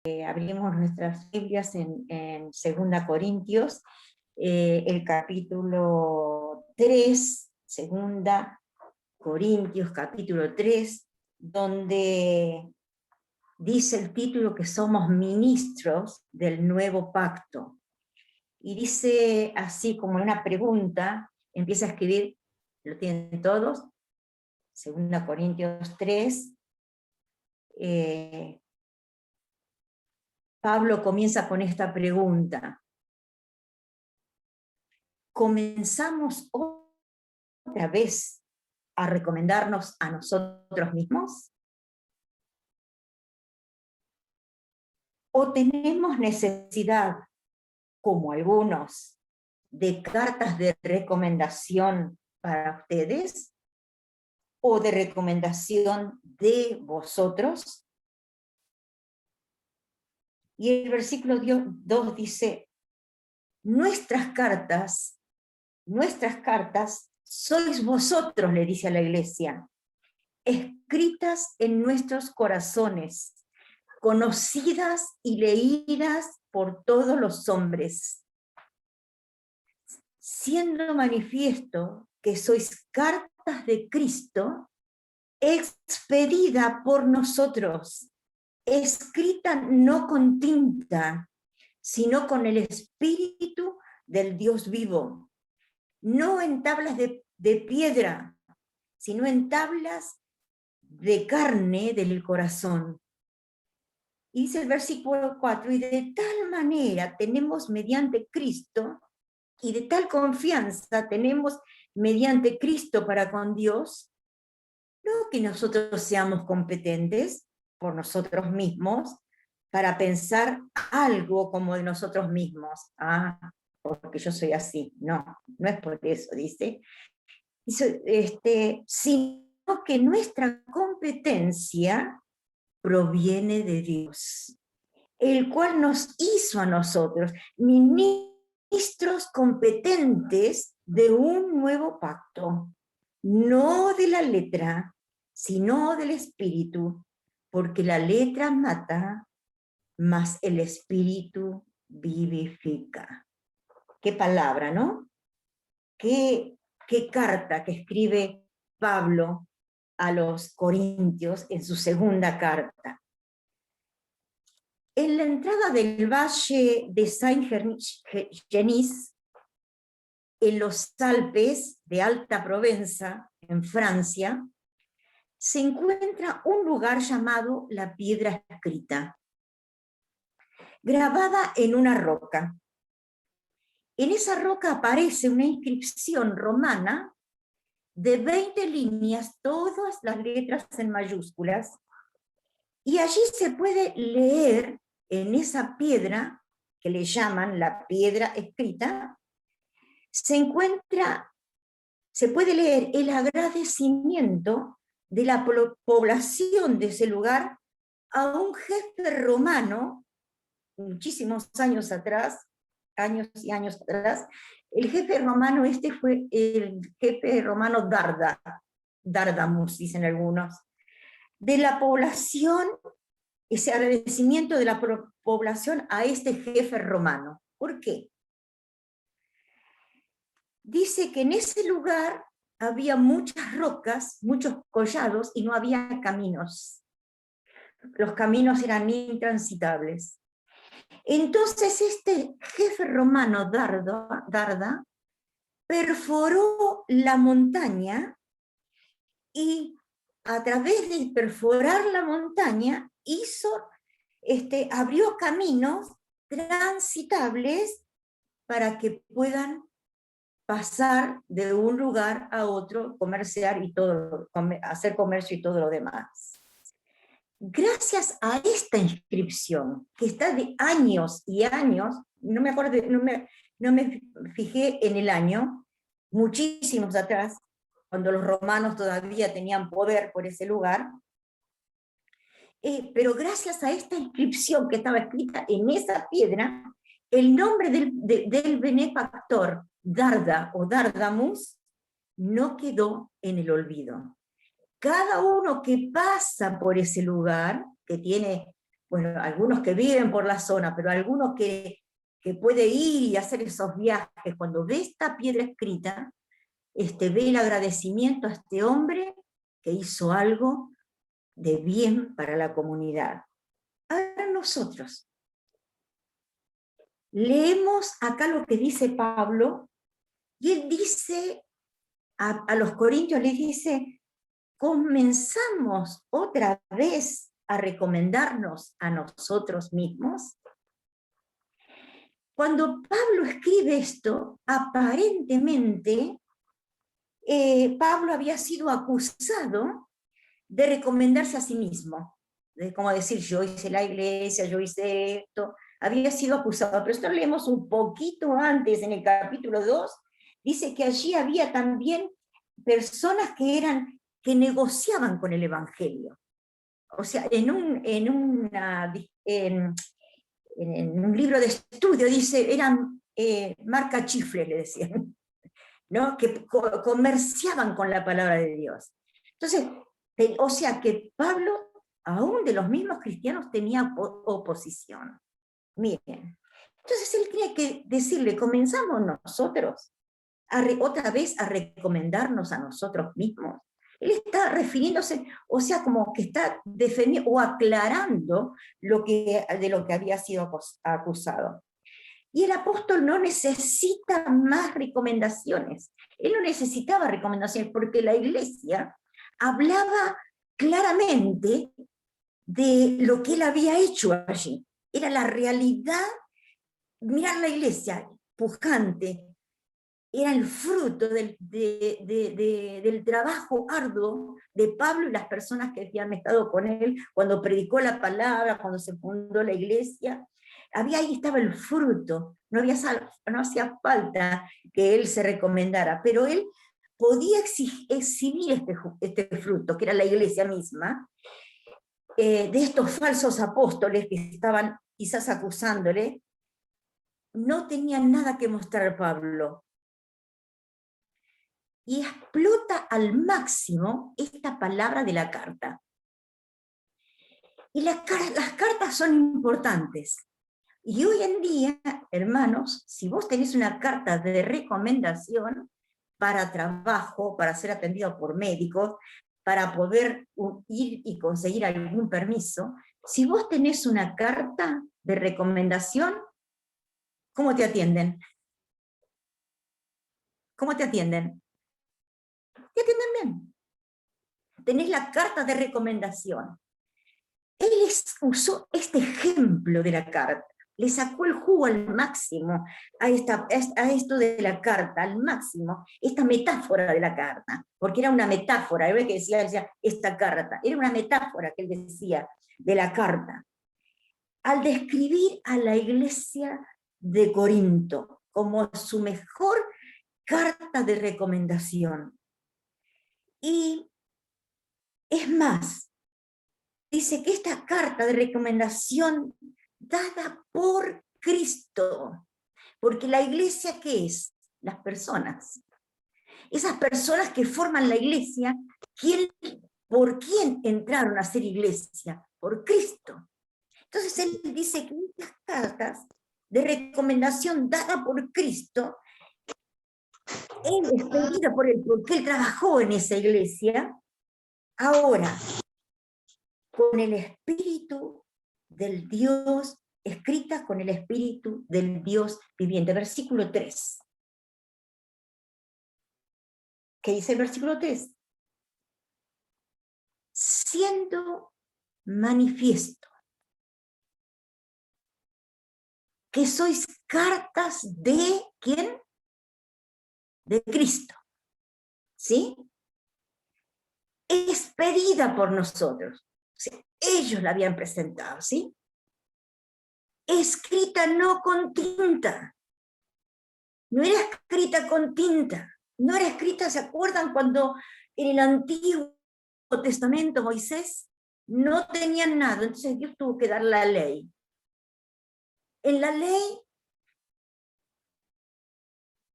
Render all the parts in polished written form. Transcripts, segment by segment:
Abrimos nuestras Biblias en 2 Corintios, el capítulo 3, 2 Corintios capítulo 3, donde dice el título que somos ministros del nuevo pacto. Y dice así como una pregunta, empieza a escribir, lo tienen todos, 2 Corintios 3, Pablo comienza con esta pregunta. ¿Comenzamos otra vez a recomendarnos a nosotros mismos? ¿O tenemos necesidad, como algunos, de cartas de recomendación para ustedes? ¿O de recomendación de vosotros? Y el versículo 2 dice, nuestras cartas sois vosotros, le dice a la iglesia, escritas en nuestros corazones, conocidas y leídas por todos los hombres, siendo manifiesto que sois cartas de Cristo, expedida por nosotros, escrita no con tinta, sino con el Espíritu del Dios vivo, no en tablas de piedra, sino en tablas de carne del corazón. Y dice el versículo 4, y de tal manera tenemos mediante Cristo, y de tal confianza tenemos mediante Cristo para con Dios, no que nosotros seamos competentes por nosotros mismos para pensar algo como de nosotros mismos. Porque yo soy así. No, no es por eso, dice. Sino que nuestra competencia proviene de Dios, el cual nos hizo a nosotros ministros competentes de un nuevo pacto, no de la letra, sino del espíritu, porque la letra mata, mas el espíritu vivifica. Qué palabra, ¿no? Qué carta que escribe Pablo a los Corintios en su segunda carta. En la entrada del valle de Saint-Genis, en los Alpes de Alta Provenza, en Francia, se encuentra un lugar llamado la Piedra Escrita, grabada en una roca. En esa roca aparece una inscripción romana de 20 líneas, todas las letras en mayúsculas, y allí se puede leer en esa piedra, que le llaman la piedra escrita, se puede leer el agradecimiento de la población de ese lugar a un jefe romano, muchísimos años atrás, años y años atrás. El jefe romano fue el jefe romano Dardamus, dicen algunos, de la población, ese agradecimiento de la población a este jefe romano. ¿Por qué? Dice que en ese lugar había muchas rocas, muchos collados, y no había caminos. Los caminos eran intransitables. Entonces este jefe romano, Darda, perforó la montaña y a través de perforar la montaña abrió caminos transitables para que puedan pasar de un lugar a otro, comerciar y hacer comercio y todo lo demás. Gracias a esta inscripción, que está de años y años, no me fijé en el año, muchísimos atrás, cuando los romanos todavía tenían poder por ese lugar, pero gracias a esta inscripción que estaba escrita en esa piedra, el nombre del benefactor, Darda o Dardamus, no quedó en el olvido. Cada uno que pasa por ese lugar, que tiene bueno, algunos que viven por la zona, pero algunos que puede ir y hacer esos viajes, cuando ve esta piedra escrita, ve el agradecimiento a este hombre que hizo algo de bien para la comunidad. Ahora nosotros leemos acá lo que dice Pablo, y él dice a los corintios, les dice, comenzamos otra vez a recomendarnos a nosotros mismos. Cuando Pablo escribe esto, aparentemente Pablo había sido acusado de recomendarse a sí mismo, de como decir, yo hice la iglesia, yo hice esto, había sido acusado. Pero esto lo leemos un poquito antes, en el capítulo 2, dice que allí había también personas que negociaban con el evangelio. O sea, en un libro de estudio dice, eran marcachifles, le decían, ¿no? Que comerciaban con la palabra de Dios. Entonces, o sea que Pablo, aún de los mismos cristianos, tenía oposición. Miren, entonces él tiene que decirle, comenzamos nosotros otra vez a recomendarnos a nosotros mismos. Él está refiriéndose, o sea, como que está defendiendo o aclarando de lo que había sido acusado. Y el apóstol no necesita más recomendaciones. Él no necesitaba recomendaciones porque la iglesia hablaba claramente de lo que él había hecho allí. Era la realidad. Mirar la iglesia pujante era el fruto del trabajo arduo de Pablo y las personas que habían estado con él cuando predicó la palabra, cuando se fundó la iglesia. Ahí estaba el fruto, no hacía falta que él se recomendara, pero él podía exhibir este fruto, que era la iglesia misma, de estos falsos apóstoles que estaban quizás acusándole. No tenían nada que mostrar Pablo. Y explota al máximo esta palabra de la carta. Y las cartas son importantes. Y hoy en día, hermanos, si vos tenés una carta de recomendación para trabajo, para ser atendido por médicos, para poder ir y conseguir algún permiso, si vos tenés una carta de recomendación, ¿cómo te atienden? ¿Cómo te atienden? Te atienden bien. Tenés la carta de recomendación. Él usó este ejemplo de la carta, le sacó el jugo al máximo a esto de la carta, al máximo, esta metáfora de la carta, porque era una metáfora, ¿ves que decía esta carta? Era una metáfora que él decía de la carta. Al describir a la iglesia de Corinto como su mejor carta de recomendación. Y es más, dice que esta carta de recomendación dada por Cristo, porque la iglesia, ¿qué es? Las personas. Esas personas que forman la iglesia, ¿por quién entraron a ser iglesia? Por Cristo. Entonces él dice que estas cartas de recomendación dada por Cristo, él es pedido por él, porque él trabajó en esa iglesia, ahora, con el Espíritu del Dios, escritas con el Espíritu del Dios viviente. Versículo 3. ¿Qué dice el versículo 3? Siendo manifiesto que sois cartas de ¿quién? De Cristo. ¿Sí? Es pedida por nosotros. O sea, ellos la habían presentado, ¿sí? Escrita no con tinta. No era escrita con tinta. No era escrita, ¿se acuerdan cuando en el Antiguo Testamento Moisés no tenían nada? Entonces Dios tuvo que dar la ley. En la ley,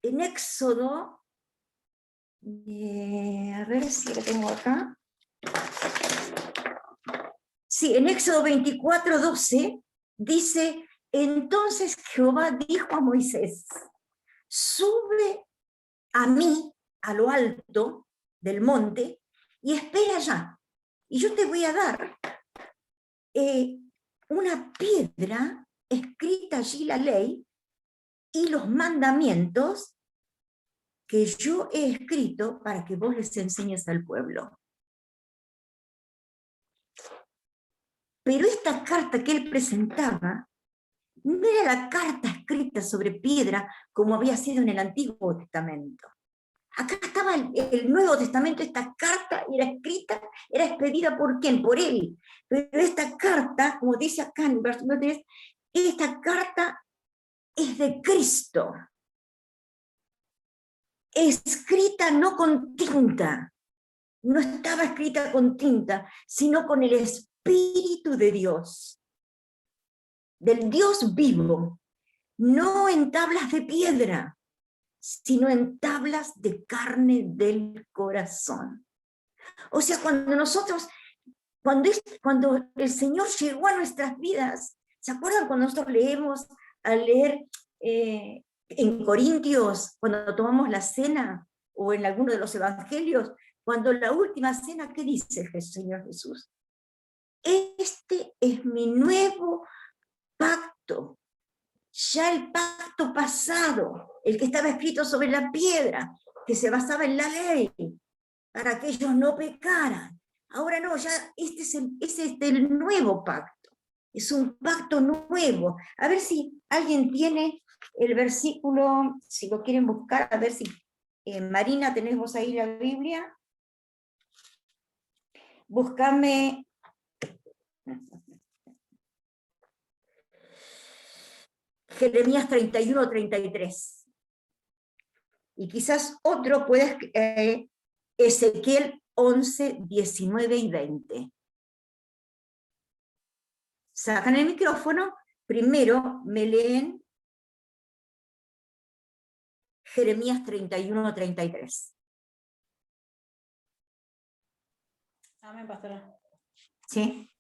en Éxodo, a ver si la tengo acá. Sí, en Éxodo 24:12 dice, entonces Jehová dijo a Moisés, sube a mí, a lo alto del monte, y espera allá. Y yo te voy a dar una piedra escrita allí la ley y los mandamientos que yo he escrito para que vos les enseñes al pueblo. Pero esta carta que él presentaba no era la carta escrita sobre piedra como había sido en el Antiguo Testamento. Acá estaba el Nuevo Testamento, esta carta era escrita, era expedida por ¿quién? Por él. Pero esta carta, como dice acá en el versículo 3, esta carta es de Cristo. Escrita no con tinta, no estaba escrita con tinta, sino con el Espíritu de Dios, del Dios vivo, no en tablas de piedra, sino en tablas de carne del corazón. O sea, cuando el Señor llegó a nuestras vidas, ¿se acuerdan cuando nosotros leemos, al leer en Corintios, cuando tomamos la cena, o en alguno de los evangelios, cuando la última cena, ¿qué dice el Señor Jesús? Este es mi nuevo pacto, ya el pacto pasado, el que estaba escrito sobre la piedra, que se basaba en la ley, para que ellos no pecaran. Ahora no, ya este es el nuevo pacto, es un pacto nuevo. A ver si alguien tiene el versículo, si lo quieren buscar, a ver si, Marina, ¿tenés vos ahí la Biblia? Búscame Jeremías 31:33. Y quizás otro puede Ezequiel 11, 19 y 20. Sacan el micrófono, primero me leen Jeremías 31:33. Amén, pastora. ¿Sí?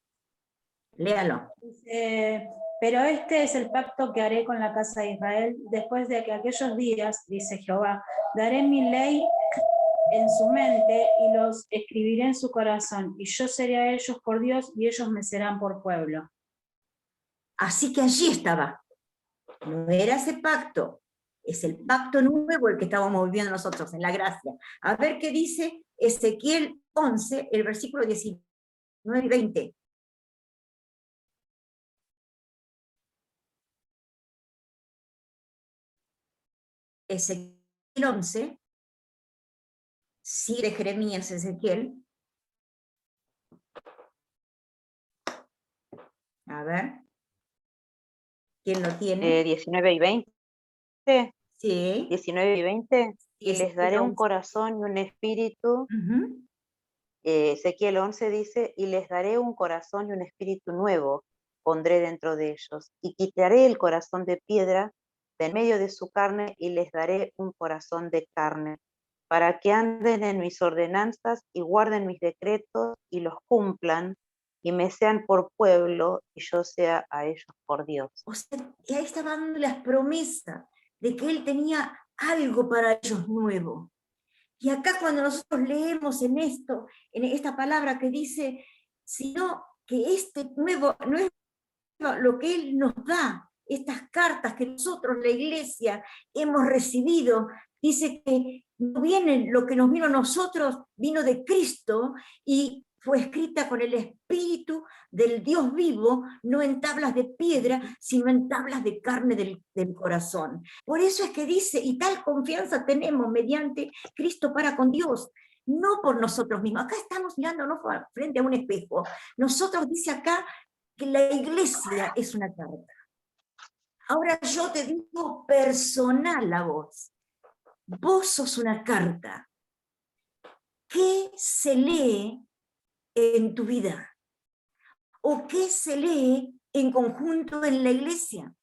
Léalo. Dice, pero este es el pacto que haré con la casa de Israel después de que aquellos días, dice Jehová, daré mi ley en su mente y los escribiré en su corazón, y yo seré a ellos por Dios y ellos me serán por pueblo. Así que allí estaba. No era ese pacto, es el pacto nuevo el que estábamos viviendo nosotros en la gracia. A ver qué dice Ezequiel 11, el versículo 19 y 20. Ezequiel 11, sí, de Jeremías, Ezequiel. A ver, ¿quién lo tiene? 19 y 20. Sí. 19 y 20. Y les Ezequiel daré un 11. corazón y un espíritu. Ezequiel 11 dice, y les daré un corazón y un espíritu nuevo, pondré dentro de ellos, y quitaré el corazón de piedra de en medio de su carne, y les daré un corazón de carne, para que anden en mis ordenanzas y guarden mis decretos y los cumplan, y me sean por pueblo, y yo sea a ellos por Dios. O sea, y ahí estaba dando las promesas de que él tenía algo para ellos nuevo. Y acá cuando nosotros leemos en esto, en esta palabra que dice, sino que este nuevo, no es lo que él nos da, estas cartas que nosotros, la iglesia, hemos recibido, dice que no viene lo que nos vino a nosotros, vino de Cristo y fue escrita con el Espíritu del Dios vivo, no en tablas de piedra, sino en tablas de carne del corazón. Por eso es que dice, y tal confianza tenemos mediante Cristo para con Dios, no por nosotros mismos. Acá estamos mirándonos frente a un espejo. Nosotros, dice acá, que la iglesia es una carta. Ahora yo te digo personal a vos. Vos sos una carta. ¿Qué se lee en tu vida? ¿O qué se lee en conjunto en la iglesia?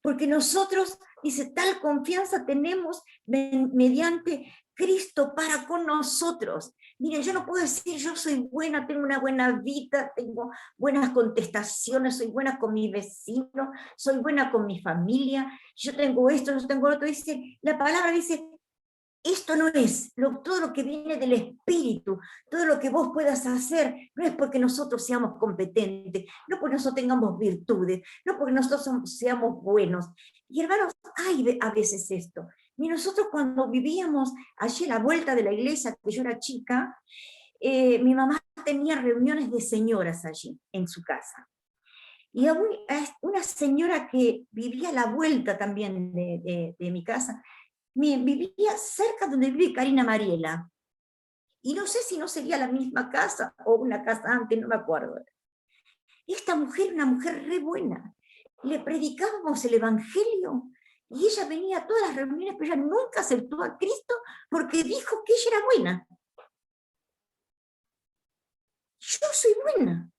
Porque nosotros, dice, tal confianza tenemos mediante Cristo para con nosotros. Miren, yo no puedo decir yo soy buena, tengo una buena vida, tengo buenas contestaciones, soy buena con mi vecino, soy buena con mi familia, yo tengo esto, yo tengo lo otro. Dice, la palabra dice, esto no es, todo lo que viene del Espíritu, todo lo que vos puedas hacer, no es porque nosotros seamos competentes, no porque nosotros tengamos virtudes, no porque nosotros seamos buenos. Y hermanos, hay a veces esto. Y nosotros cuando vivíamos allí a la vuelta de la iglesia, que yo era chica, mi mamá tenía reuniones de señoras allí, en su casa. Y una señora que vivía a la vuelta también de mi casa, vivía cerca donde vive Karina Mariela. Y no sé si no sería la misma casa o una casa antes, no me acuerdo. Esta mujer, una mujer re buena. Le predicábamos el Evangelio y ella venía a todas las reuniones, pero ella nunca aceptó a Cristo porque dijo que ella era buena. Yo soy buena.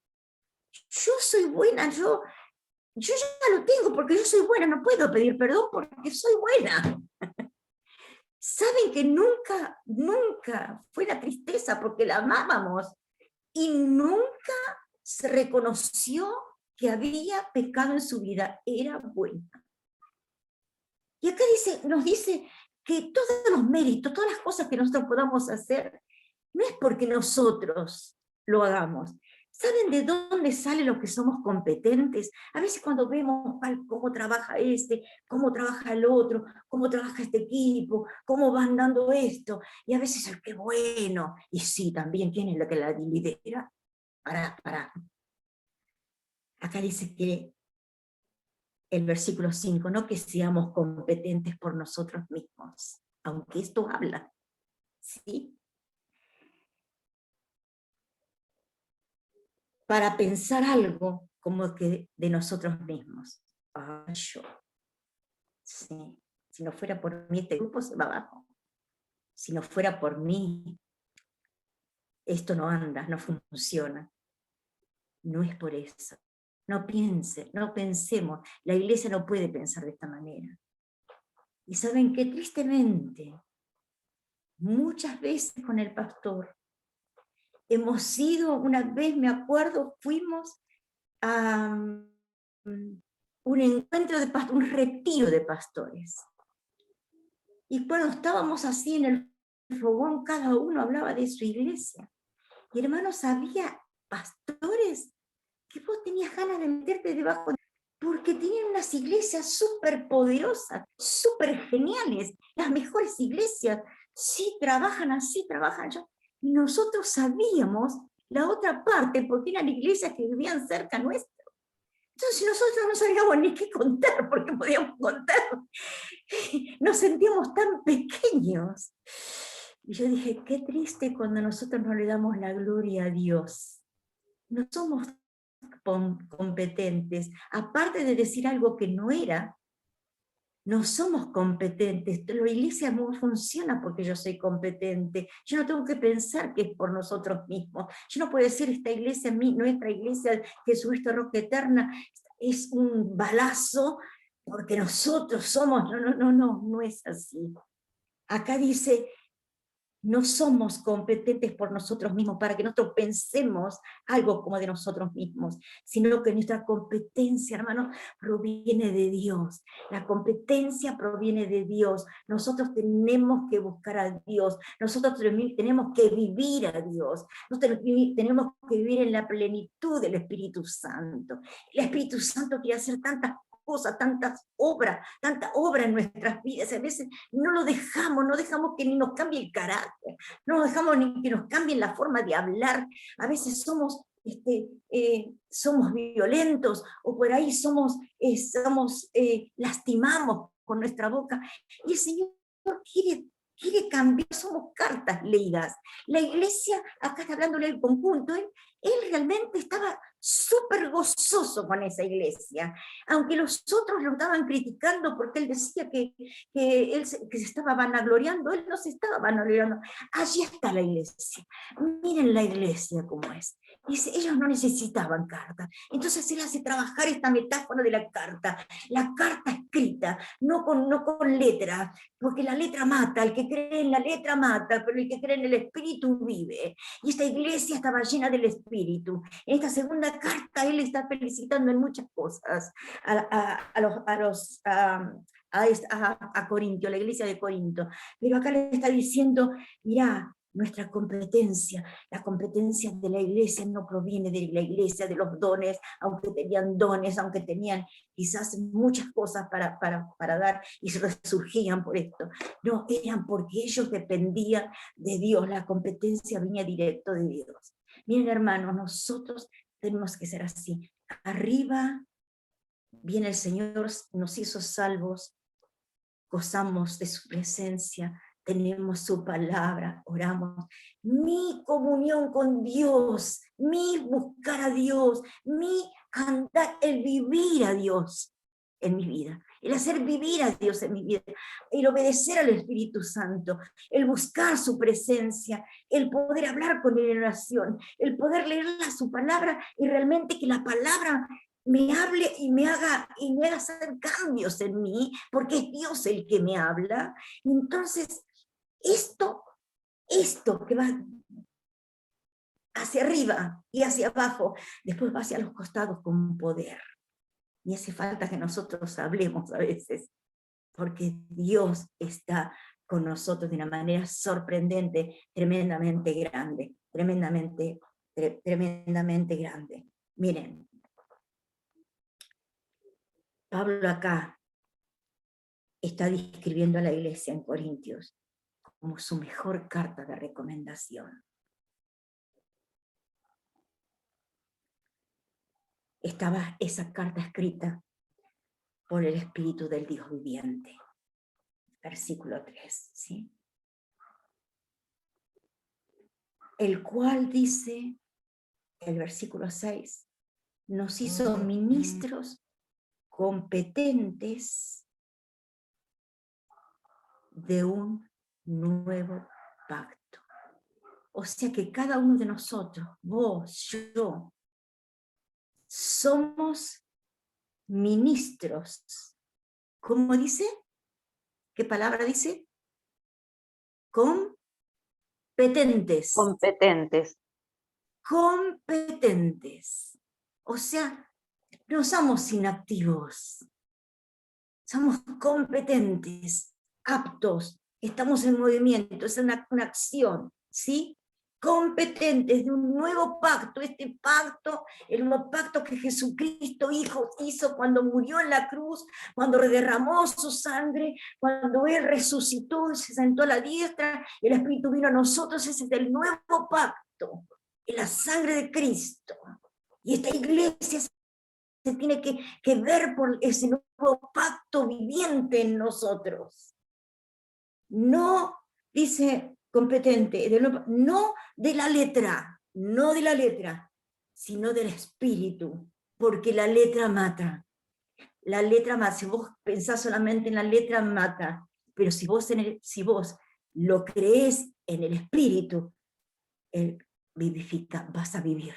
Yo soy buena, yo ya lo tengo porque yo soy buena, no puedo pedir perdón porque soy buena. Saben que nunca fue la tristeza porque la amábamos y nunca se reconoció que había pecado en su vida, era buena. Y acá nos dice que todos los méritos, todas las cosas que nosotros podamos hacer, no es porque nosotros lo hagamos. ¿Saben de dónde sale lo que somos competentes? A veces cuando vemos cómo trabaja cómo trabaja el otro, cómo trabaja este equipo, cómo van dando esto, y a veces el qué bueno, y sí, también quién es la que la lidera. Para. Acá dice que el versículo 5, no que seamos competentes por nosotros mismos, aunque esto habla, ¿sí? Para pensar algo como que de nosotros mismos. Yo. Sí. Si no fuera por mí, este grupo se va abajo. Si no fuera por mí, esto no anda, no funciona. No es por eso. No pensemos. La iglesia no puede pensar de esta manera. Y saben que tristemente, muchas veces con el pastor, hemos ido, una vez me acuerdo, fuimos a un encuentro de pastores, un retiro de pastores. Y cuando estábamos así en el fogón, cada uno hablaba de su iglesia. Y hermanos, había pastores que vos tenías ganas de meterte debajo, porque tenían unas iglesias súper poderosas, súper geniales, las mejores iglesias. Sí, trabajan así, trabajan allá. Y nosotros sabíamos la otra parte, porque eran iglesias que vivían cerca nuestra. Entonces nosotros no sabíamos ni qué contar, porque podíamos contar. Nos sentíamos tan pequeños. Y yo dije, qué triste cuando nosotros no le damos la gloria a Dios. No somos competentes. Aparte de decir algo que no era, no somos competentes. La iglesia no funciona porque yo soy competente. Yo no tengo que pensar que es por nosotros mismos. Yo no puedo decir esta iglesia, nuestra iglesia Jesucristo Roca Eterna, es un balazo porque nosotros somos. No es así. Acá dice, no somos competentes por nosotros mismos, para que nosotros pensemos algo como de nosotros mismos, sino que nuestra competencia, hermanos, proviene de Dios. La competencia proviene de Dios. Nosotros tenemos que buscar a Dios. Nosotros tenemos que vivir a Dios. Nosotros tenemos que vivir en la plenitud del Espíritu Santo. El Espíritu Santo quiere hacer tantas cosas, tanta obra en nuestras vidas. A veces no dejamos que ni nos cambie el carácter, no dejamos ni que nos cambie la forma de hablar. A veces somos violentos, o por ahí lastimamos con nuestra boca, y el Señor quiere cambiar. Somos cartas leídas. La iglesia, acá está hablándole del conjunto, él realmente estaba súper gozoso con esa iglesia, aunque los otros lo estaban criticando porque él decía que se estaba vanagloriando. Él no se estaba vanagloriando. Allí está la iglesia. Miren la iglesia cómo es. Dice, ellos no necesitaban carta. Entonces él hace trabajar esta metáfora de la carta escrita, no con letra, porque la letra mata, el que cree en la letra mata, pero el que cree en el Espíritu vive. Y esta iglesia estaba llena del Espíritu. En esta segunda carta él está felicitando en muchas cosas a Corinto, la iglesia de Corinto. Pero acá le está diciendo, mirá, nuestra competencia, la competencia de la iglesia no proviene de la iglesia, de los dones, aunque tenían dones, aunque tenían quizás muchas cosas para dar y se resurgían por esto. No, eran porque ellos dependían de Dios, la competencia venía directo de Dios. Miren, hermanos, nosotros tenemos que ser así. Arriba viene el Señor, nos hizo salvos, gozamos de su presencia, tenemos su palabra, oramos. Mi comunión con Dios, mi buscar a Dios, mi andar, el vivir a Dios en mi vida, el hacer vivir a Dios en mi vida, el obedecer al Espíritu Santo, el buscar su presencia, el poder hablar con él en oración, el poder leer su palabra y realmente que la palabra me hable y me haga hacer cambios en mí, porque es Dios el que me habla. Entonces, esto que va hacia arriba y hacia abajo, después va hacia los costados con poder. Y hace falta que nosotros hablemos a veces, porque Dios está con nosotros de una manera sorprendente, tremendamente grande, tremendamente grande. Miren, Pablo acá está describiendo a la iglesia en Corintios como su mejor carta de recomendación. Estaba esa carta escrita por el Espíritu del Dios viviente. Versículo 3, ¿sí? El cual dice, el versículo 6, nos hizo ministros competentes de un nuevo pacto. O sea que cada uno de nosotros, vos, yo, somos ministros. ¿Cómo dice? ¿Qué palabra dice? Competentes. Competentes. O sea, no somos inactivos. Somos competentes, aptos, estamos en movimiento, es una acción, ¿sí? Competentes de un nuevo pacto, este pacto, el nuevo pacto que Jesucristo Hijo hizo cuando murió en la cruz, cuando derramó su sangre, cuando Él resucitó, se sentó a la diestra, el Espíritu vino a nosotros, ese es el nuevo pacto, en la sangre de Cristo. Y esta iglesia se tiene que ver por ese nuevo pacto viviente en nosotros. No, dice competente, no de la letra, sino del espíritu, porque la letra mata. La letra mata, si vos pensás solamente en la letra mata, pero si vos lo creés en el espíritu, él vivifica, vas a vivir.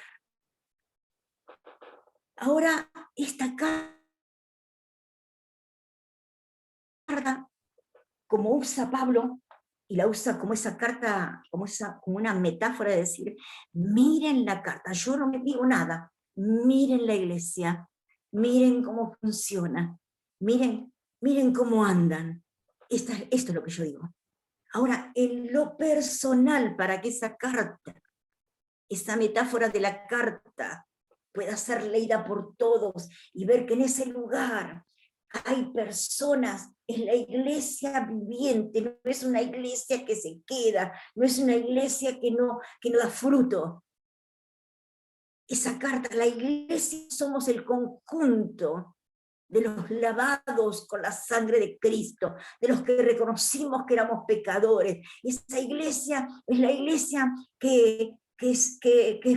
Ahora, esta carta, como usa Pablo, y la usa como esa carta, como una metáfora de decir, miren la carta, yo no me digo nada, miren la iglesia, miren cómo funciona, miren cómo andan. Esto es lo que yo digo. Ahora, en lo personal, para que esa carta, esa metáfora de la carta, pueda ser leída por todos y ver que en ese lugar hay personas, es la iglesia viviente, no es una iglesia que se queda, no es una iglesia que no da fruto. Esa carta, la iglesia somos el conjunto de los lavados con la sangre de Cristo, de los que reconocimos que éramos pecadores. Esa iglesia es la iglesia que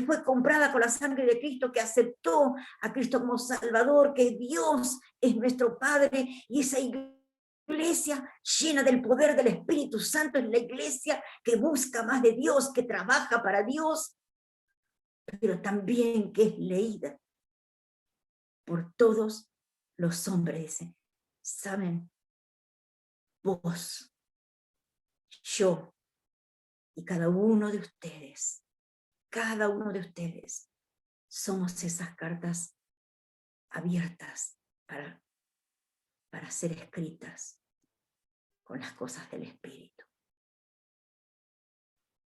fue comprada con la sangre de Cristo, que aceptó a Cristo como Salvador, que Dios es nuestro Padre, y esa iglesia llena del poder del Espíritu Santo es la iglesia que busca más de Dios, que trabaja para Dios. pero también que es leída por todos los hombres. Dice, ¿saben? Vos, yo y cada uno de ustedes somos esas cartas abiertas para ser escritas con las cosas del Espíritu.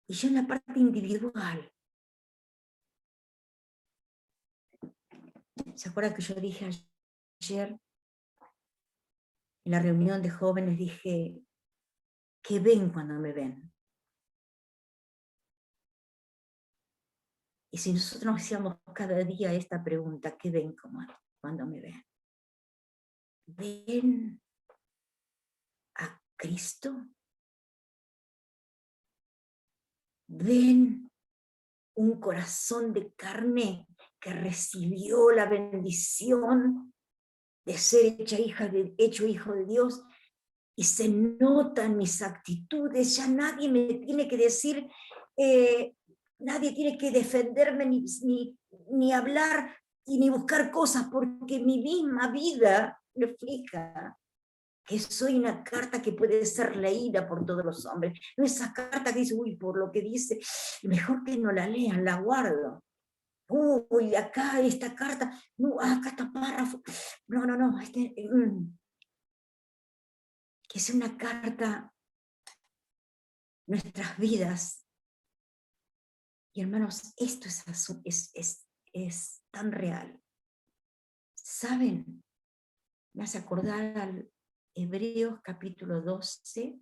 Y yo en la parte individual, ¿se acuerdan que yo dije ayer en la reunión de jóvenes, dije, ¿qué ven cuando me ven? Y si nosotros nos hacíamos cada día esta pregunta, ¿qué ven cuando me ven? ¿Ven a Cristo? ¿Ven un corazón de carne que recibió la bendición de ser hecho hijo de Dios? Y se notan mis actitudes, ya nadie me tiene que decir, nadie tiene que defenderme ni hablar y ni buscar cosas, porque mi misma vida refleja que soy una carta que puede ser leída por todos los hombres. No esa carta que dice, uy, por lo que dice, mejor que no la lean, la guardo. Uy, acá esta carta, no, acá está párrafo. No, que sea una carta nuestras vidas. Y hermanos, esto es tan real. ¿Saben? Me hace acordar al Hebreos capítulo 12.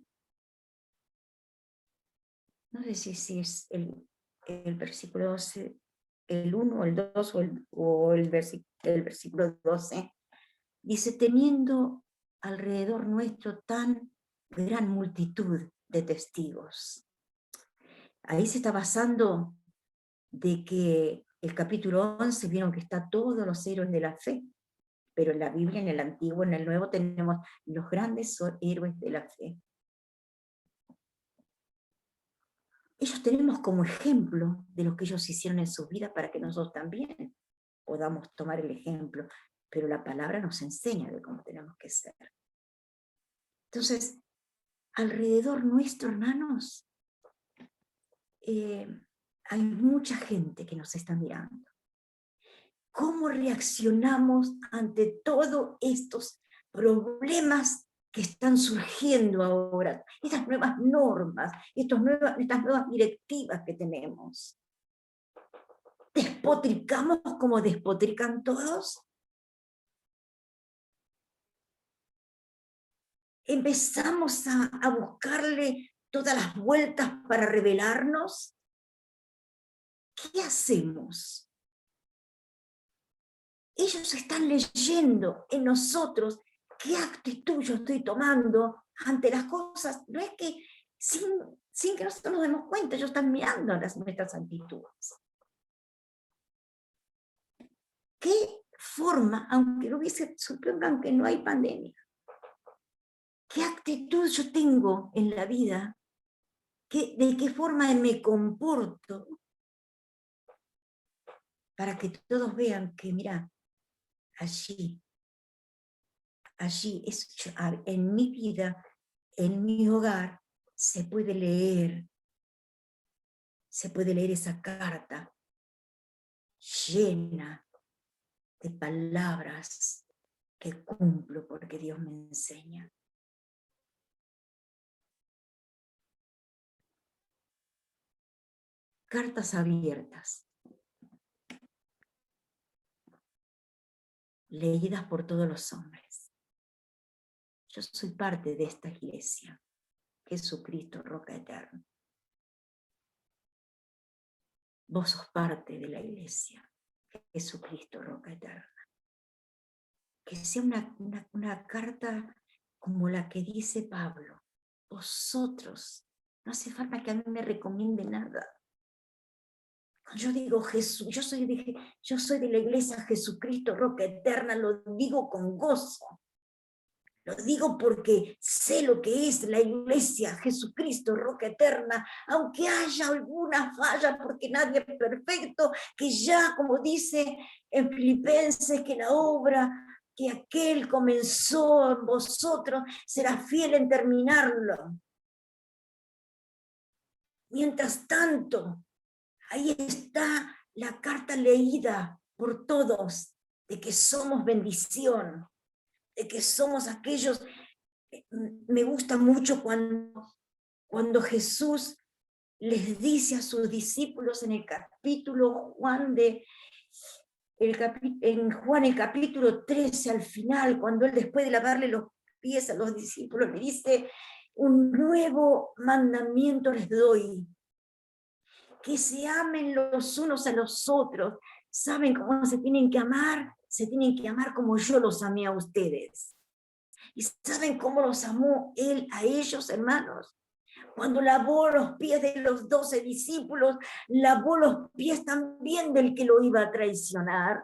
No sé si es el versículo 12, el 1, el 2 o el versículo 12. Dice, teniendo alrededor nuestro tan gran multitud de testigos. Ahí se está basando de que el capítulo 11, vieron que está todos los héroes de la fe, pero en la Biblia, en el Antiguo, en el Nuevo, tenemos los grandes héroes de la fe. Ellos tenemos como ejemplo de lo que ellos hicieron en su vida para que nosotros también podamos tomar el ejemplo, pero la palabra nos enseña de cómo tenemos que ser. Entonces, alrededor nuestro, hermanos, hay mucha gente que nos está mirando. ¿Cómo reaccionamos ante todos estos problemas que están surgiendo ahora? Estas nuevas normas, estas nuevas directivas que tenemos. ¿Despotricamos como despotrican todos? ¿Empezamos a buscarle todas las vueltas para rebelarnos? ¿Qué hacemos? Ellos están leyendo en nosotros qué actitud yo estoy tomando ante las cosas. No es que sin que nosotros nos demos cuenta, ellos están mirando nuestras actitudes. ¿Qué forma, aunque supongan que no hay pandemia, qué actitud yo tengo en la vida? ¿De qué forma me comporto? Para que todos vean que, mira, allí, en mi vida, en mi hogar, se puede leer esa carta llena de palabras que cumplo porque Dios me enseña. Cartas abiertas, leídas por todos los hombres. Yo soy parte de esta iglesia, Jesucristo, roca eterna. Vos sos parte de la iglesia, Jesucristo, roca eterna. Que sea una carta como la que dice Pablo. Vosotros, no hace falta que a mí me recomiende nada. Cuando yo digo Jesús, yo soy de la iglesia Jesucristo, roca eterna, lo digo con gozo. Lo digo porque sé lo que es la iglesia, Jesucristo, roca eterna, aunque haya alguna falla, porque nadie es perfecto, que ya, como dice en Filipenses, que la obra que aquel comenzó en vosotros será fiel en terminarlo. Mientras tanto, ahí está la carta leída por todos, de que somos bendición, de que somos aquellos. Me gusta mucho cuando Jesús les dice a sus discípulos en el capítulo en Juan el capítulo 13 al final, cuando él después de lavarle los pies a los discípulos le dice: un nuevo mandamiento les doy, que se amen los unos a los otros. ¿Saben cómo se tienen que amar? Se tienen que amar como yo los amé a ustedes. ¿Y saben cómo los amó él a ellos, hermanos? Cuando lavó los pies de los 12 discípulos, lavó los pies también del que lo iba a traicionar.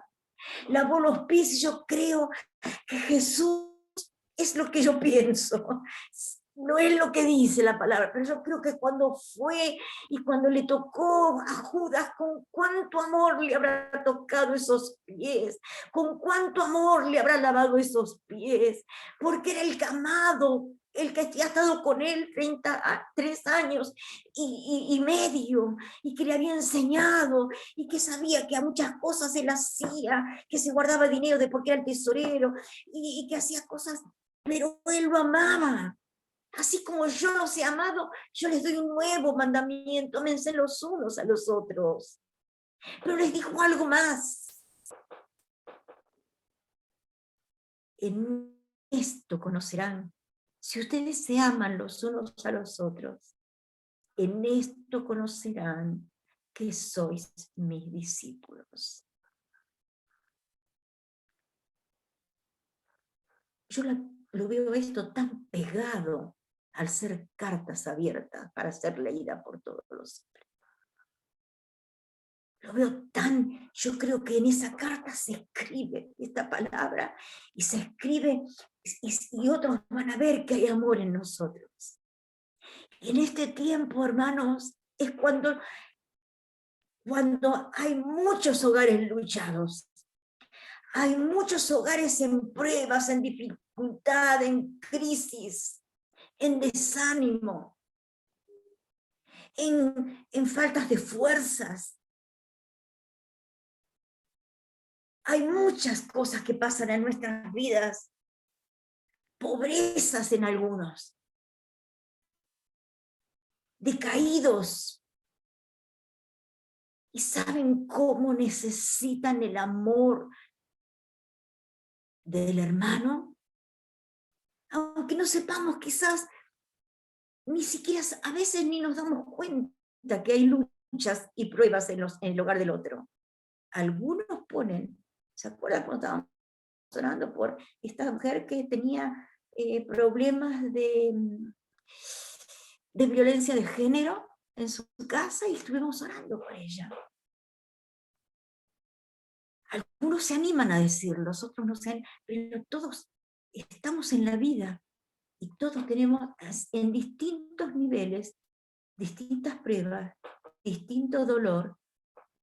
Lavó los pies, y yo creo que Jesús es lo que yo pienso. No es lo que dice la palabra, pero yo creo que cuando fue y cuando le tocó a Judas, con cuánto amor le habrá tocado esos pies, con cuánto amor le habrá lavado esos pies, porque era el amado, el que ha estado con él 33 años y medio, y que le había enseñado, y que sabía que a muchas cosas él hacía, que se guardaba dinero de porque era el tesorero, y que hacía cosas, pero él lo amaba. Así como yo los he amado, yo les doy un nuevo mandamiento: ámense los unos a los otros. Pero les dijo algo más: en esto conocerán, si ustedes se aman los unos a los otros, en esto conocerán que sois mis discípulos. Yo lo veo esto tan pegado al ser cartas abiertas para ser leída por todos los hombres. Lo veo tan, yo creo que en esa carta se escribe esta palabra, y se escribe, y otros van a ver que hay amor en nosotros. Y en este tiempo, hermanos, es cuando hay muchos hogares luchados, hay muchos hogares en pruebas, en dificultad, en crisis, en desánimo, en faltas de fuerzas. Hay muchas cosas que pasan en nuestras vidas, pobrezas en algunos, decaídos. ¿Y saben cómo necesitan el amor del hermano? Aunque no sepamos, quizás ni siquiera, a veces ni nos damos cuenta que hay luchas y pruebas en el hogar del otro. Algunos ponen, ¿se acuerdan cuando estábamos orando por esta mujer que tenía problemas de violencia de género en su casa, y estuvimos orando por ella? Algunos se animan a decirlo, otros no se animan, pero todos estamos en la vida y todos tenemos en distintos niveles, distintas pruebas, distinto dolor,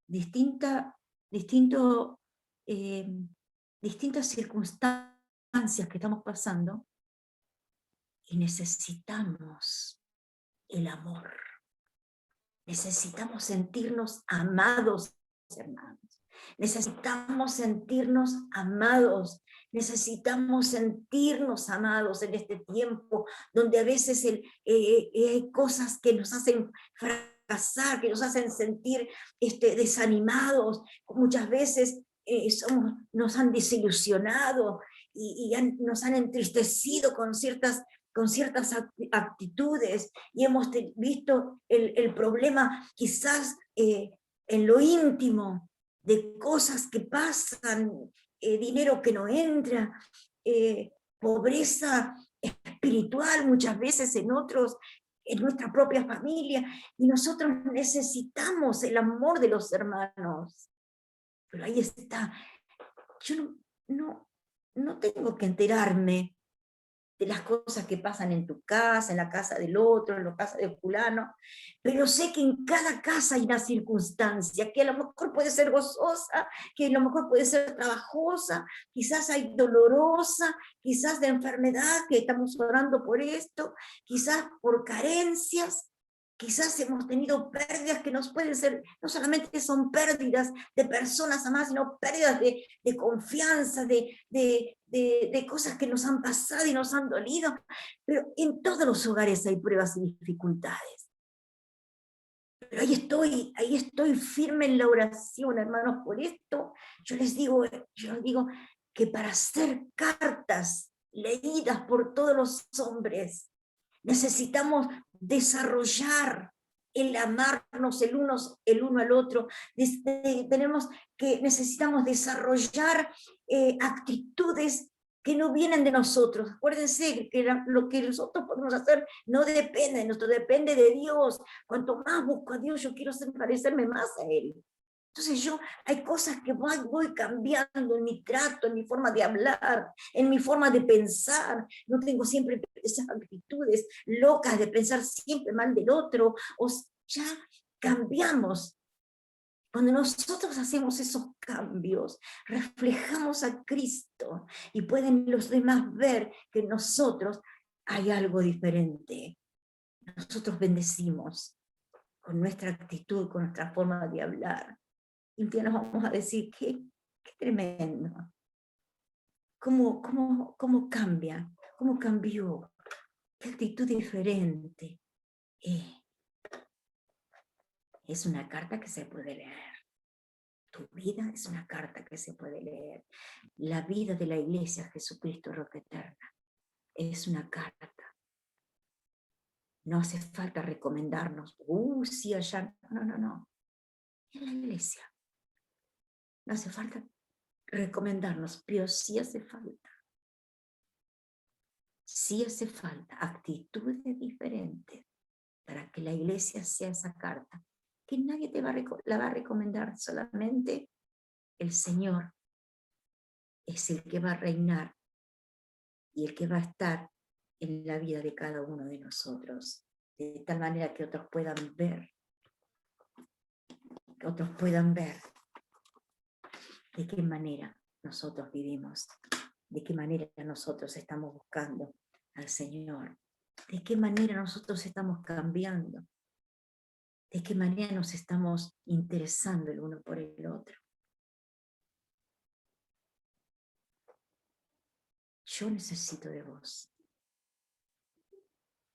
distintas circunstancias que estamos pasando, y necesitamos el amor. Necesitamos sentirnos amados, hermanos. Necesitamos sentirnos amados. Necesitamos sentirnos amados en este tiempo donde a veces hay cosas que nos hacen fracasar, que nos hacen sentir desanimados. Muchas veces nos han desilusionado y nos han entristecido con ciertas actitudes, y hemos visto el problema quizás en lo íntimo, de cosas que pasan, dinero que no entra, pobreza espiritual muchas veces en otros, en nuestra propia familia, y nosotros necesitamos el amor de los hermanos. Pero ahí está, yo no tengo que enterarme de las cosas que pasan en tu casa, en la casa del otro, en la casa de fulano, pero sé que en cada casa hay una circunstancia que a lo mejor puede ser gozosa, que a lo mejor puede ser trabajosa, quizás hay dolorosa, quizás de enfermedad, que estamos orando por esto, quizás por carencias, quizás hemos tenido pérdidas que nos pueden ser, no solamente son pérdidas de personas amadas, sino pérdidas de confianza, de cosas que nos han pasado y nos han dolido, pero en todos los hogares hay pruebas y dificultades. Pero ahí estoy firme en la oración, hermanos, por esto yo les digo que para hacer cartas leídas por todos los hombres, necesitamos desarrollar el amarnos el uno al otro, necesitamos desarrollar actitudes que no vienen de nosotros. Acuérdense que lo que nosotros podemos hacer no depende de nosotros, depende de Dios. Cuanto más busco a Dios, yo quiero parecerme más a Él. Entonces hay cosas que voy cambiando en mi trato, en mi forma de hablar, en mi forma de pensar. No tengo siempre esas actitudes locas de pensar siempre mal del otro. Ya cambiamos. Cuando nosotros hacemos esos cambios, reflejamos a Cristo y pueden los demás ver que en nosotros hay algo diferente. Nosotros bendecimos con nuestra actitud, con nuestra forma de hablar. Y un día nos vamos a decir, qué tremendo. ¿Cómo cambia? ¿Cómo cambió? ¿Qué actitud diferente? Es una carta que se puede leer. Tu vida es una carta que se puede leer. La vida de la iglesia Jesucristo Roca Eterna es una carta. No hace falta recomendarnos. Sí, allá. No. Es la iglesia. No hace falta recomendarnos, pero sí hace falta. Sí hace falta actitudes diferentes para que la iglesia sea esa carta, que nadie la va a recomendar, solamente el Señor es el que va a reinar y el que va a estar en la vida de cada uno de nosotros, de tal manera que otros puedan ver de qué manera nosotros vivimos, de qué manera nosotros estamos buscando al Señor, de qué manera nosotros estamos cambiando, de qué manera nos estamos interesando el uno por el otro. Yo necesito de vos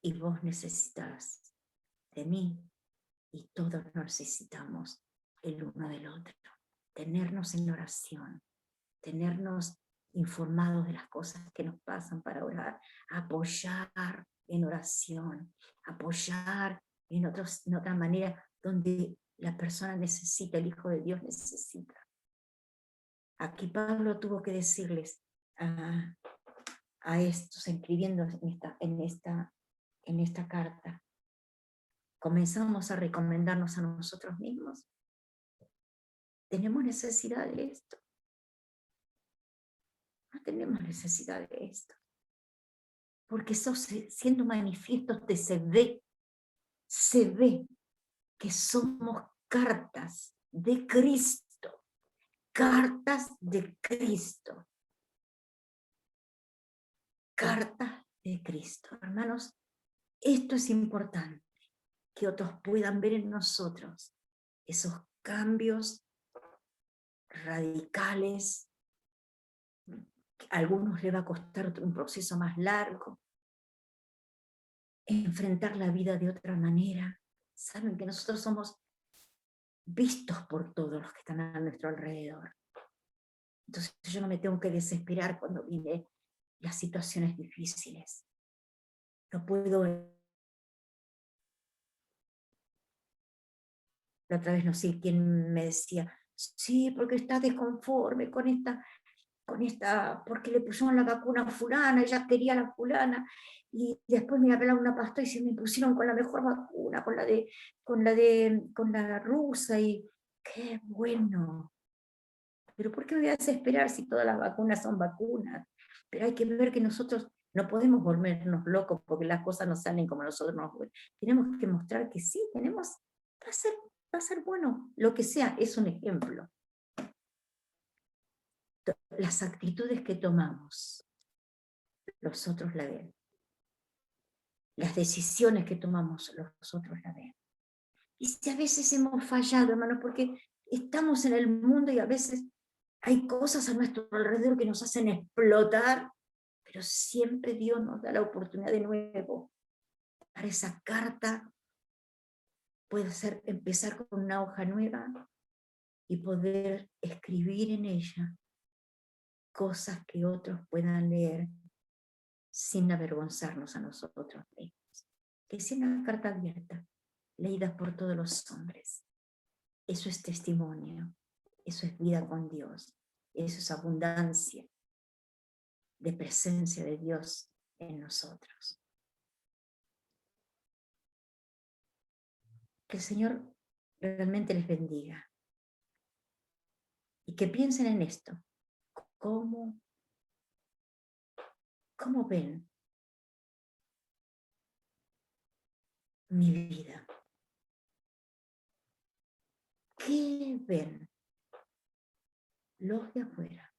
y vos necesitas de mí y todos necesitamos el uno del otro. Tenernos en oración, tenernos informados de las cosas que nos pasan para orar, apoyar en oración, apoyar en otra manera donde la persona necesita, el Hijo de Dios necesita. Aquí Pablo tuvo que decirles a estos, escribiendo en esta carta, comenzamos a recomendarnos a nosotros mismos. ¿Tenemos necesidad de esto? No tenemos necesidad de esto. Porque eso, siendo manifiestos, se ve que somos cartas de Cristo. Cartas de Cristo. Cartas de Cristo. Hermanos, esto es importante, que otros puedan ver en nosotros esos cambios radicales. A algunos les va a costar un proceso más largo, enfrentar la vida de otra manera. Saben que nosotros somos vistos por todos los que están a nuestro alrededor. Entonces yo no me tengo que desesperar cuando vienen las situaciones difíciles. No puedo. La otra vez no sé quién me decía, sí, porque está desconforme con esta, porque le pusieron la vacuna a fulana, ella quería la fulana, y después me hablaba una pastora y se me pusieron con la mejor vacuna, con la rusa, y qué bueno. Pero ¿por qué me voy a desesperar si todas las vacunas son vacunas? Pero hay que ver que nosotros No podemos volvernos locos porque las cosas no salen como nosotros nos gusta. Tenemos que mostrar que sí, va a ser bueno, lo que sea, es un ejemplo. Las actitudes que tomamos, los otros la ven. Las decisiones que tomamos, los otros la ven. Y si a veces hemos fallado, hermanos, porque estamos en el mundo y a veces hay cosas a nuestro alrededor que nos hacen explotar, pero siempre Dios nos da la oportunidad de nuevo para esa carta puede ser empezar con una hoja nueva y poder escribir en ella cosas que otros puedan leer sin avergonzarnos a nosotros mismos. Que sea una carta abierta, leída por todos los hombres. Eso es testimonio, eso es vida con Dios, eso es abundancia de presencia de Dios en nosotros. Que el Señor realmente les bendiga y que piensen en esto. ¿Cómo ven mi vida? ¿Qué ven los de afuera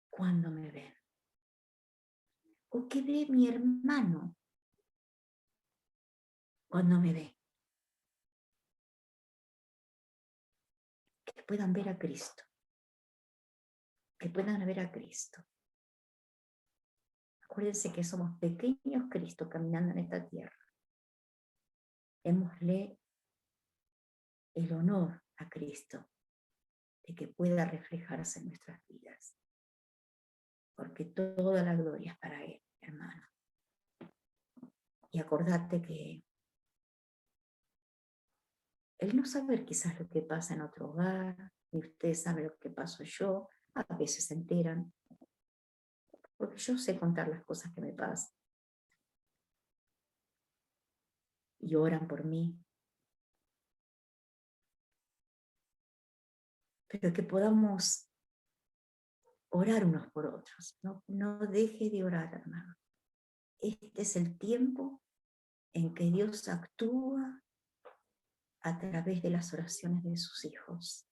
cuando me ven? ¿O qué ve mi hermano cuando me ve? Que puedan ver a Cristo. Que puedan ver a Cristo. Acuérdense que somos pequeños Cristo caminando en esta tierra. Démosle el honor a Cristo de que pueda reflejarse en nuestras vidas. Porque toda la gloria es para Él, hermano. Y acordate que el no saber quizás lo que pasa en otro hogar, ni ustedes saben lo que paso yo, a veces se enteran, porque yo sé contar las cosas que me pasan. Y oran por mí. Pero que podamos orar unos por otros. No deje de orar, hermano. Este es el tiempo en que Dios actúa a través de las oraciones de sus hijos.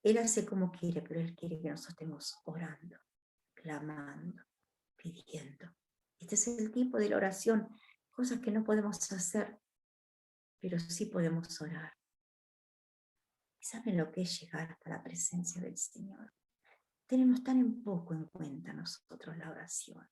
Él hace como quiere, pero Él quiere que nosotros estemos orando, clamando, pidiendo. Este es el tiempo de la oración, cosas que no podemos hacer, pero sí podemos orar. ¿Saben lo que es llegar hasta la presencia del Señor? Tenemos tan en poco en cuenta nosotros la oración.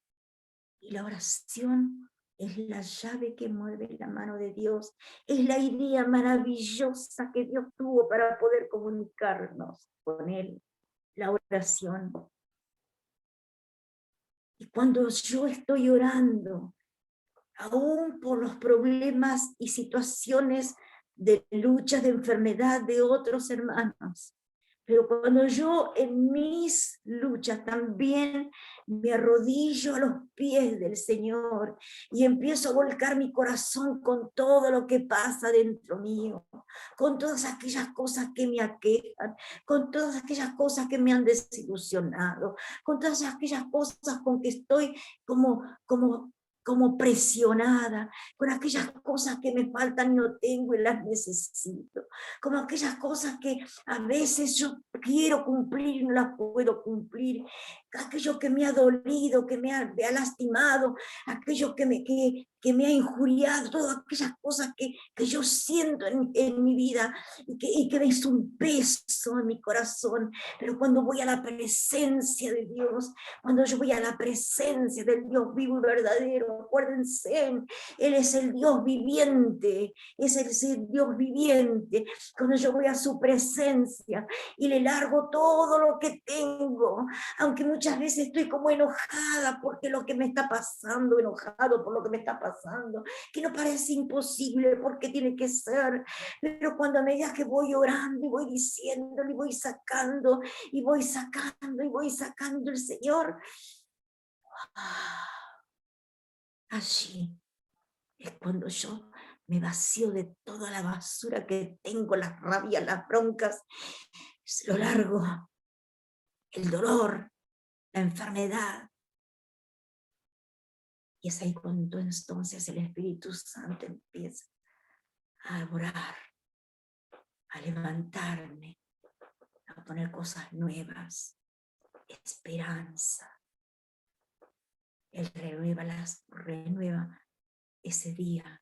Y la oración es la llave que mueve la mano de Dios. Es la idea maravillosa que Dios tuvo para poder comunicarnos con Él. La oración. Y cuando yo estoy orando, aún por los problemas y situaciones de lucha, de enfermedad de otros hermanos, pero cuando yo en mis luchas también me arrodillo a los pies del Señor y empiezo a volcar mi corazón con todo lo que pasa dentro mío, con todas aquellas cosas que me aquejan, con todas aquellas cosas que me han desilusionado, con todas aquellas cosas con que estoy como presionada, con aquellas cosas que me faltan y no tengo y las necesito, como aquellas cosas que a veces yo quiero cumplir y no las puedo cumplir, aquello que me ha dolido, que me ha lastimado, aquello que me ha injuriado, todas aquellas cosas que yo siento en mi vida y que me hizo un peso en mi corazón, pero cuando voy a la presencia de Dios, cuando yo voy a la presencia del Dios vivo y verdadero, acuérdense, Él es el Dios viviente, es el Dios viviente. Cuando yo voy a su presencia y le largo todo lo que tengo, aunque muchas veces estoy como enojada porque lo que me está pasando, enojado por lo que me está pasando, que no parece imposible porque tiene que ser, pero cuando a medida que voy orando y voy diciendo y voy sacando y voy sacando y voy sacando, el Señor, allí es cuando yo me vacío de toda la basura que tengo, las rabias, las broncas, lo largo, el dolor, la enfermedad, Y es ahí cuando entonces el Espíritu Santo empieza a orar, a levantarme, a poner cosas nuevas, esperanza. Él renueva ese día,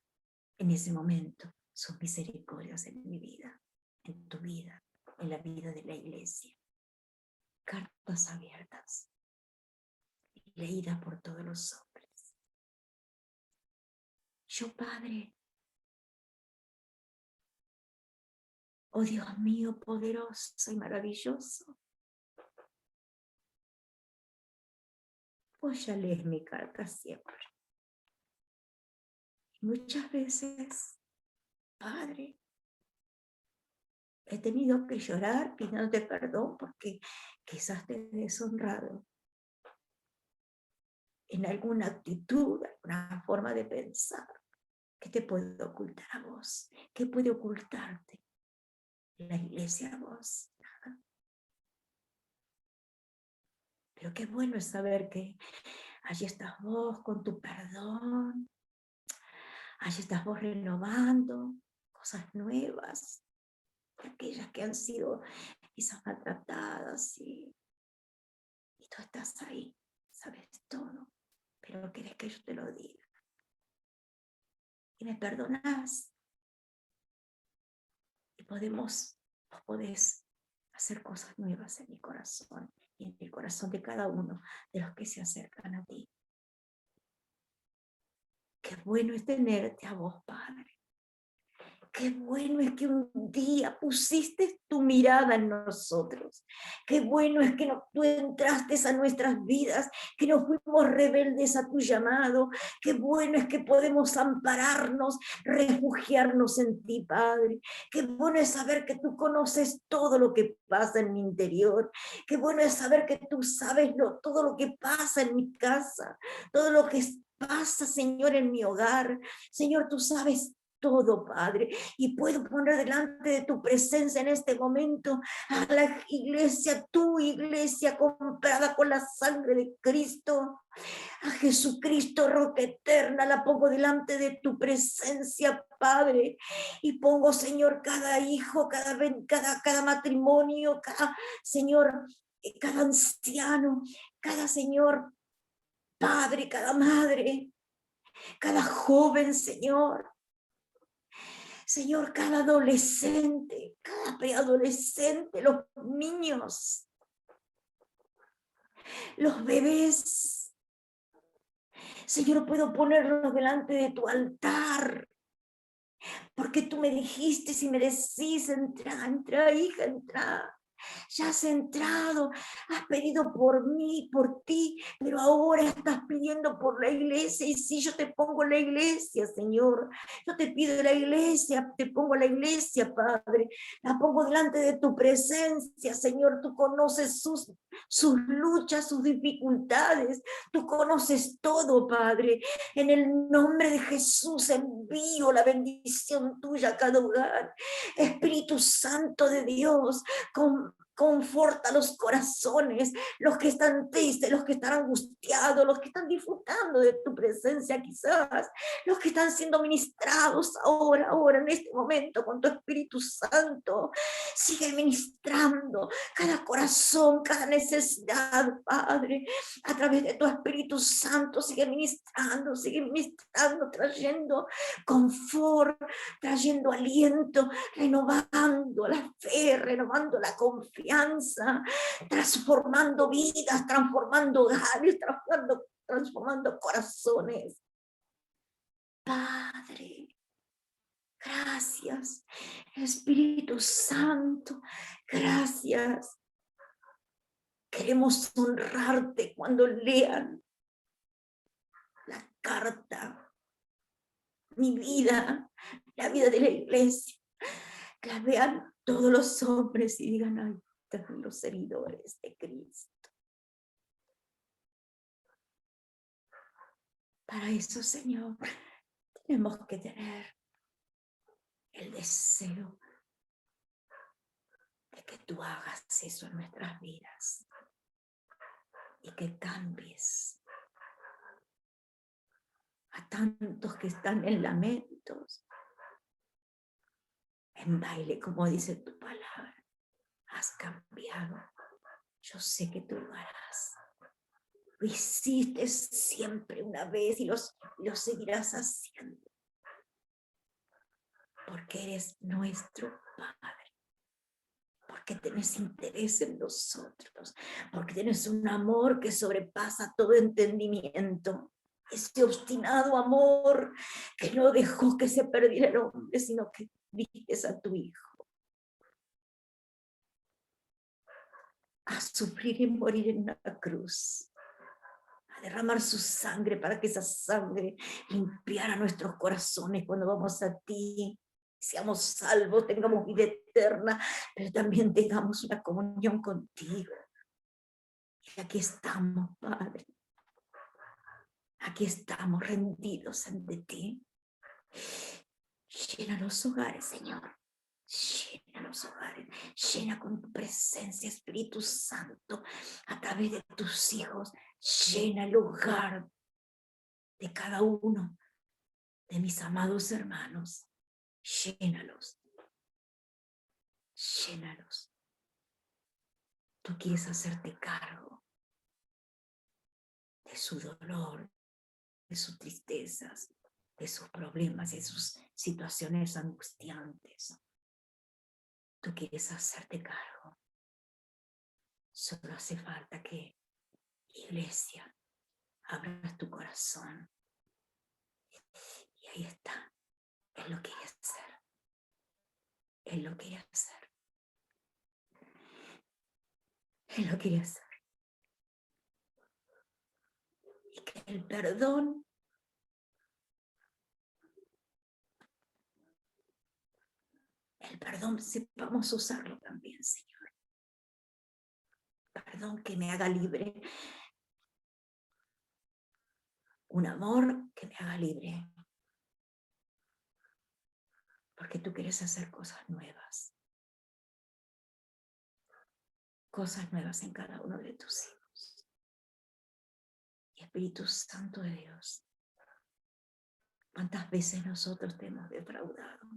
en ese momento, sus misericordias en mi vida, en tu vida, en la vida de la iglesia. Cartas abiertas, leídas por todos los hombres. Yo, Padre, oh Dios mío, poderoso y maravilloso, vos ya lees mi carta siempre. Muchas veces, Padre, he tenido que llorar pidiéndote perdón porque quizás te he deshonrado en alguna actitud, alguna forma de pensar. ¿Qué te puede ocultar a vos? ¿Qué puede ocultarte la iglesia a vos? Nada. Pero qué bueno es saber que allí estás vos con tu perdón, allí estás vos renovando cosas nuevas, aquellas que han sido quizás maltratadas y tú estás ahí, sabes todo, pero querés que yo te lo diga. Y me perdonás. Y vos podés hacer cosas nuevas en mi corazón y en el corazón de cada uno de los que se acercan a ti. Qué bueno es tenerte a vos, Padre. Qué bueno es que un día pusiste tu mirada en nosotros. Qué bueno es que tú entraste a nuestras vidas, que nos fuimos rebeldes a tu llamado. Qué bueno es que podemos ampararnos, refugiarnos en ti, Padre. Qué bueno es saber que tú conoces todo lo que pasa en mi interior. Qué bueno es saber que tú sabes todo lo que pasa en mi casa, todo lo que pasa, Señor, en mi hogar. Señor, tú sabes todo, Padre, y puedo poner delante de tu presencia en este momento a la iglesia, tu iglesia comprada con la sangre de Cristo, a Jesucristo, roca eterna, la pongo delante de tu presencia, Padre, y pongo, Señor, cada hijo, cada matrimonio, cada, Señor, cada anciano, cada, Señor, Padre, cada madre, cada joven, Señor. Señor, cada adolescente, cada preadolescente, los niños, los bebés. Señor, puedo ponerlos delante de tu altar, porque tú me dijiste, si me decís, entra, hija, entra. Ya has entrado, has pedido por mí, por ti, pero ahora estás pidiendo por la iglesia. Y si yo te pongo la iglesia, Señor, yo te pido la iglesia, te pongo la iglesia, Padre, la pongo delante de tu presencia, Señor. Tú conoces sus luchas, sus dificultades, tú conoces todo, Padre. En el nombre de Jesús envío la bendición tuya a cada hogar. Espíritu Santo de Dios, conforta los corazones, los que están tristes, los que están angustiados, los que están disfrutando de tu presencia quizás, los que están siendo ministrados ahora, en este momento con tu Espíritu Santo. Sigue ministrando cada corazón, cada necesidad, Padre, a través de tu Espíritu Santo. Sigue ministrando, trayendo confort, trayendo aliento, renovando la fe, renovando la confianza, transformando vidas, transformando hogares, transformando corazones. Padre, gracias. Espíritu Santo, gracias. Queremos honrarte cuando lean la carta, mi vida, la vida de la iglesia. Que la vean todos los hombres y digan, ay, están los seguidores de Cristo. Para eso, Señor, tenemos que tener el deseo de que tú hagas eso en nuestras vidas y que cambies tantos que están en lamentos, en baile, como dice tu palabra. Has cambiado. Yo sé que tú lo harás. Lo hiciste siempre una vez y lo seguirás haciendo. Porque eres nuestro Padre. Porque tenés interés en nosotros. Porque tenés un amor que sobrepasa todo entendimiento. Ese obstinado amor que no dejó que se perdiera el hombre, sino que diste a tu Hijo a sufrir y morir en una cruz, a derramar su sangre para que esa sangre limpiara nuestros corazones cuando vamos a ti, seamos salvos, tengamos vida eterna, pero también tengamos una comunión contigo. Y aquí estamos, Padre. Aquí estamos rendidos ante ti. Llena los hogares, Señor. Llena los hogares. Llena con tu presencia, Espíritu Santo, a través de tus hijos. Llena el hogar de cada uno de mis amados hermanos. Llénalos. Llénalos. Tú quieres hacerte cargo de su dolor, de sus tristezas, de sus problemas, de sus situaciones angustiantes. Tú quieres hacerte cargo. Solo hace falta que, iglesia, abras tu corazón. Y ahí está. Él lo quiere hacer. Él lo quiere hacer. Él lo quiere hacer. Y que el perdón sepamos usarlo también, Señor. Perdón que me haga libre. Un amor que me haga libre. Porque tú quieres hacer cosas nuevas. Cosas nuevas en cada uno de tus hijos. Y Espíritu Santo de Dios, ¿cuántas veces nosotros te hemos defraudado?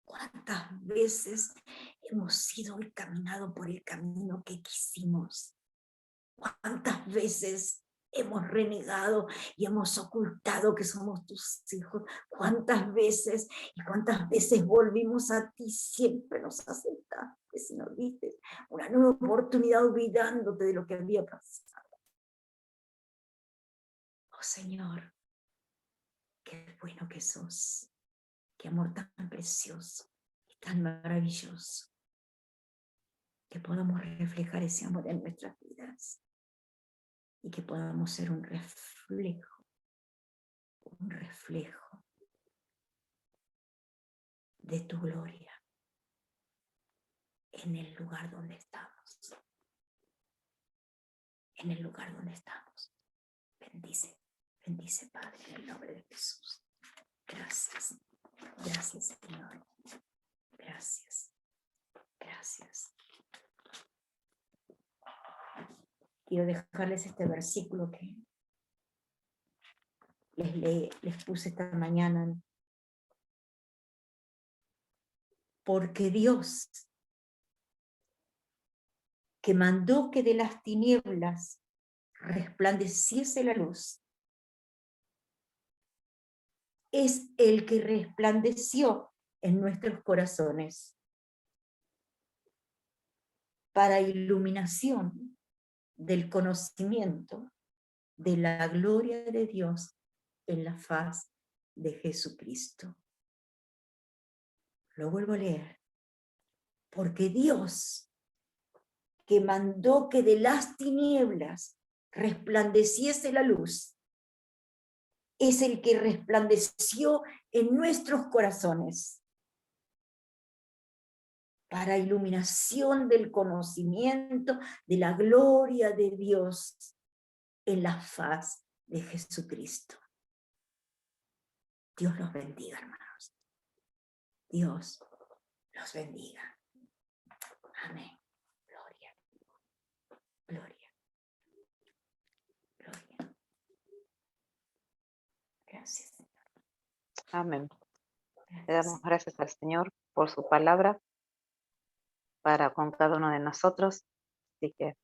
¿Cuántas veces hemos ido y caminado por el camino que quisimos? ¿Cuántas veces hemos renegado y hemos ocultado que somos tus hijos? ¿Cuántas veces y cuántas veces volvimos a ti? Siempre nos aceptaste y nos diste una nueva oportunidad olvidándote de lo que había pasado. Oh Señor, qué bueno que sos. Qué amor tan precioso y tan maravilloso. Que podamos reflejar ese amor en nuestras vidas. Y que podamos ser un reflejo de tu gloria en el lugar donde estamos. En el lugar donde estamos. Bendice, Padre, en el nombre de Jesús. Gracias. Gracias, Señor. Gracias. Quiero dejarles este versículo que les puse esta mañana. Porque Dios, que mandó que de las tinieblas resplandeciese la luz, es el que resplandeció en nuestros corazones para iluminación del conocimiento de la gloria de Dios en la faz de Jesucristo. Lo vuelvo a leer. Porque Dios, que mandó que de las tinieblas resplandeciese la luz, es el que resplandeció en nuestros corazones para iluminación del conocimiento de la gloria de Dios en la faz de Jesucristo. Dios los bendiga, hermanos. Dios los bendiga. Amén. Gloria. Gracias. Amén. Le damos gracias al Señor por su palabra para con cada uno de nosotros. Así que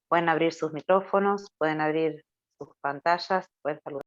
pueden abrir sus micrófonos, pueden abrir sus pantallas, pueden saludar.